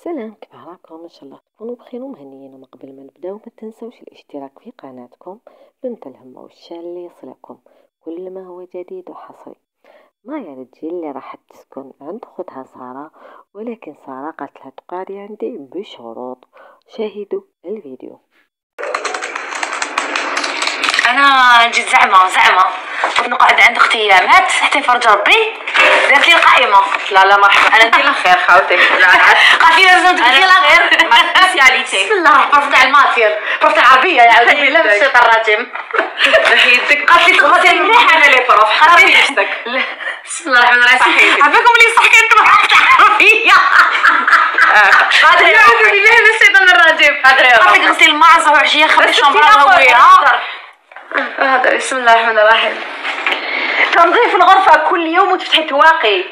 سلام، كيف راكم؟ ان شاء الله تكونوا بخير ومهنيين. وما قبل ما نبداو ما تنسوش الاشتراك في قناتكم بنت الهمة والشال ليصلكم كل ما هو جديد وحصري. مايا رجال اللي راح تسكن عند خوتها سارة، ولكن سارة قالت لها تقعدي عندي بشروط. شاهدوا الفيديو. انا جيت زعمه كنت نقعد عند اختي مات حتى يفرج ربي درت لي القائمه. لا مرحبا، انا ندير الخير خاوتك. لا قالت لي لازم تدير الخير ما سبيسياليتي. بسم الله. بروف تاع الماتير، بروف تاع العربيه يعاود بالله من الشيطان الرجيم. يدك قالت لي تغسل مليح. انا لي بروف حطي نفسك. بسم الله الرحمن الرحيم. عافاكم اللي صح كنت بروف تاع العربيه. قادرة يعوذ بالله من الشيطان الرجيم. قالت لي غسل المعصه وعشيه خدي شامبره هويها. هذا بسم الله الرحمن الرحيم. تنظيف الغرفة كل يوم وتفتحي تواقي.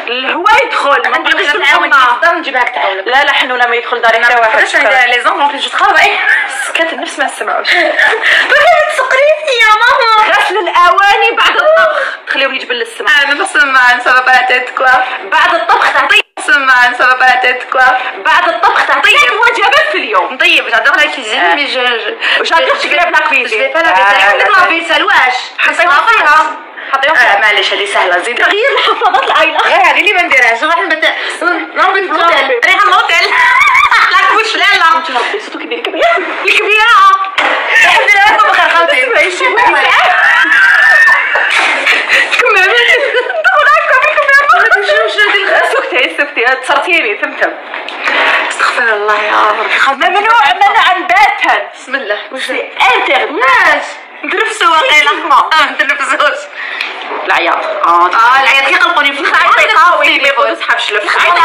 الهواء يدخل ما نقدرش نقدر نجيبها لك تعاونك. لا حنوله ما يدخل داري حتى واحد. علاش انا لي زونفون كنت تخربي سكت النفس ما نسمعوش. بغيت تسقريني يا ماما. غسل الاواني بعد الطبخ تخليهم يجبل السمع. انا بسمع نسمع باتاتكوا بعد الطبخ تعطي نسمع نسمع باتاتكوا بعد الطبخ تعطي وجبات في اليوم. نطيب جادور لا كيزين مي جو واش غادير تقلب لا كويزين. لا عندك لا فيسال واش حطيوها فيها. حطيوها فيها. معليش هذه سهله. زيد تغيير الحفاضات العائله. غير هذه اللي ما نديرهاش. راح نبت نربط الموتيل ريحه موتيل. لا كوش لا لا انت ربي صوتك كبير كبيره الحمد لله راكم بخير خالتي. سكتي تصرتيني تمتم. استغفر الله يا ربي. ممنوع باتا. بسم الله. وش انتر ناس ندرفسوا واقيلا ما ندرفسوش. العياط. العياط كيقلقوني في عيطي قاوي ما تسحبش لك. عيطي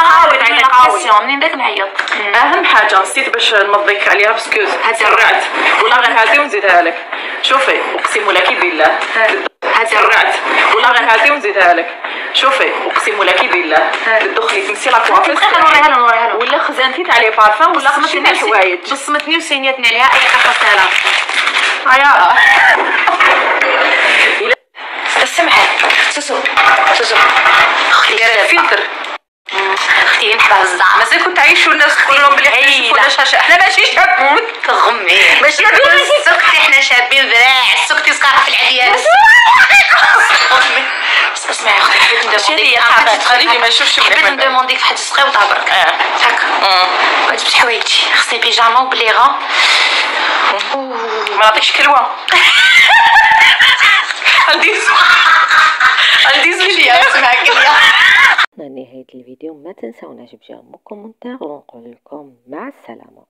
قاوي. منين داك العياط. اهم حاجه نسيت باش نمضيك عليها بسكوز سرعت ولا غير هاتي ونزيدها لك. شوفي اقسم لك بالله سرعت ولا غير هاتي ونزيدها لك. شوفي اقسم لك بالله تدخلي تمسي لا كوافيس نوريها ولا خزانتي تاع لي بارفان ولا خمستي تاع الحوايج بصمتني وسينيتني عليها اي قصه لها. هيا السمحه سوسو اختي فلتر. اختي نحبها بزاف. مازال كنت عايش والناس تقول لهم بلي حنا شاشه. حنا ماشي شابون تغمي ماشي سكتي. حنا شابين ذراع. سكتي سكارها في العديان. اسمعي اختي حبيت ندومونديك. خليني ما نشوفش حبيت ندومونديك في حاجه صغيره برك. هكا جبت حوايجي خصني بيجاما وبليغه. ما نعطيكش كلوه. الديز لي وصلنا لنهاية الفيديو. ما تنسوناش بجاوبوا كومنتار ونقول لكم مع السلامة.